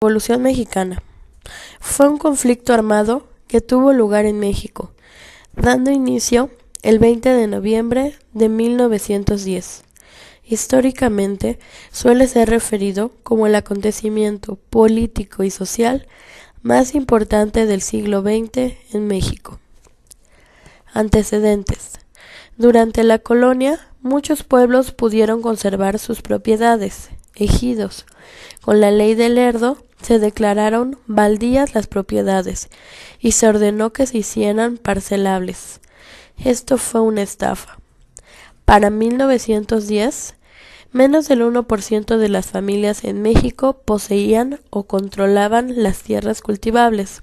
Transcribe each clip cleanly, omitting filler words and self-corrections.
Revolución Mexicana fue un conflicto armado que tuvo lugar en México, dando inicio el 20 de noviembre de 1910. Históricamente suele ser referido como el acontecimiento político y social más importante del siglo XX en México. Antecedentes. Durante la colonia, muchos pueblos pudieron conservar sus propiedades, ejidos. Con la ley del Lerdo se declararon baldías las propiedades y se ordenó que se hicieran parcelables. Esto fue una estafa. Para 1910, menos del 1% de las familias en México poseían o controlaban las tierras cultivables.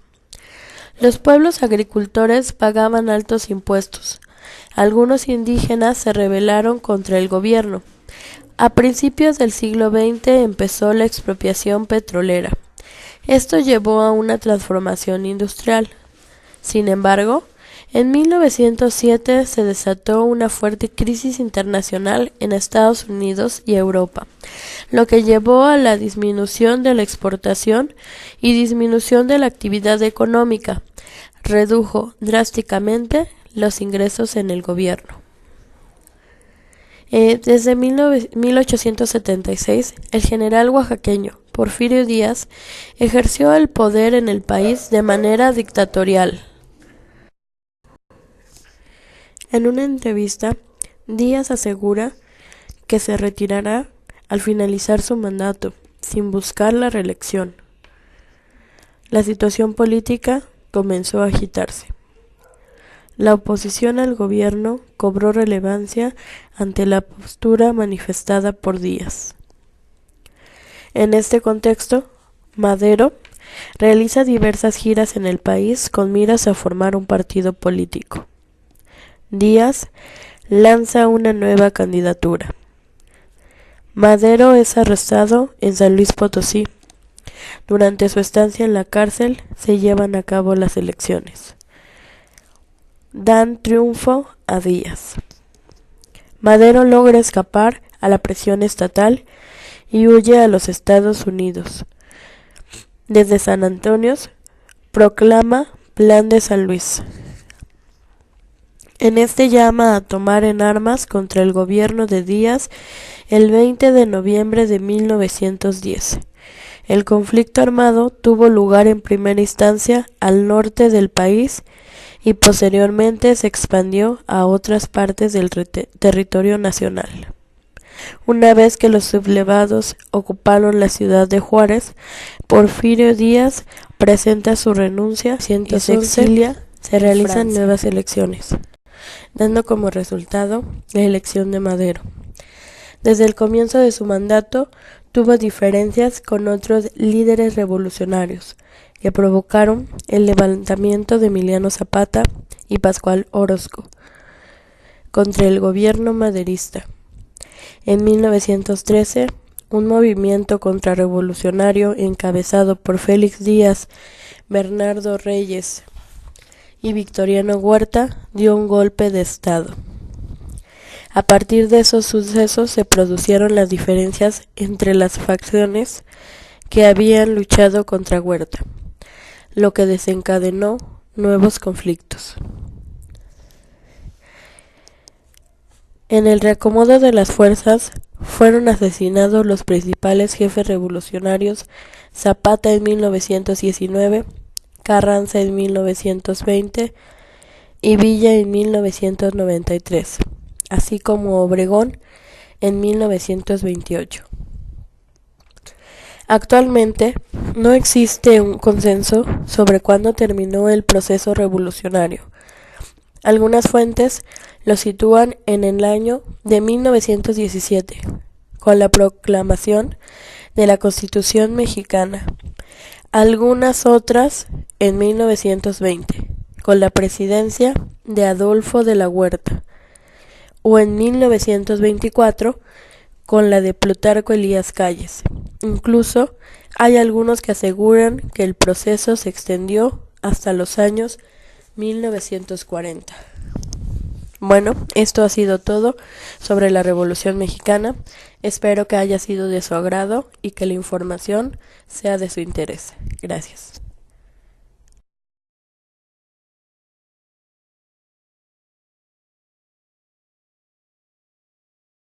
Los pueblos agricultores pagaban altos impuestos. Algunos indígenas se rebelaron contra el gobierno. A principios del siglo XX empezó la expropiación petrolera. Esto llevó a una transformación industrial. Sin embargo, en 1907 se desató una fuerte crisis internacional en Estados Unidos y Europa, lo que llevó a la disminución de la exportación y disminución de la actividad económica. Redujo drásticamente los ingresos en el gobierno. Desde 1876, el general oaxaqueño Porfirio Díaz ejerció el poder en el país de manera dictatorial. En una entrevista, Díaz asegura que se retirará al finalizar su mandato, sin buscar la reelección. La situación política comenzó a agitarse. La oposición al gobierno cobró relevancia ante la postura manifestada por Díaz. En este contexto, Madero realiza diversas giras en el país con miras a formar un partido político. Díaz lanza una nueva candidatura. Madero es arrestado en San Luis Potosí. Durante su estancia en la cárcel se llevan a cabo las elecciones. Dan triunfo a Díaz. Madero logra escapar a la presión estatal y huye a los Estados Unidos. Desde San Antonio proclama Plan de San Luis. En este llama a tomar en armas contra el gobierno de Díaz el 20 de noviembre de 1910. El conflicto armado tuvo lugar en primera instancia al norte del país y posteriormente se expandió a otras partes del territorio nacional. Una vez que los sublevados ocuparon la ciudad de Juárez, Porfirio Díaz presenta su renuncia y se exilia. Se realizan nuevas elecciones, dando como resultado la elección de Madero. Desde el comienzo de su mandato tuvo diferencias con otros líderes revolucionarios que provocaron el levantamiento de Emiliano Zapata y Pascual Orozco contra el gobierno maderista. En 1913, un movimiento contrarrevolucionario encabezado por Félix Díaz, Bernardo Reyes y Victoriano Huerta dio un golpe de estado. A partir de esos sucesos se produjeron las diferencias entre las facciones que habían luchado contra Huerta, lo que desencadenó nuevos conflictos. En el reacomodo de las fuerzas fueron asesinados los principales jefes revolucionarios: Zapata en 1919, Carranza en 1920 y Villa en 1993, así como Obregón en 1928. Actualmente no existe un consenso sobre cuándo terminó el proceso revolucionario. Algunas fuentes lo sitúan en el año de 1917, con la proclamación de la Constitución mexicana. Algunas otras en 1920, con la presidencia de Adolfo de la Huerta, o en 1924, con la de Plutarco Elías Calles. Incluso hay algunos que aseguran que el proceso se extendió hasta los años 1940. Bueno, esto ha sido todo sobre la Revolución Mexicana. Espero que haya sido de su agrado y que la información sea de su interés. Gracias.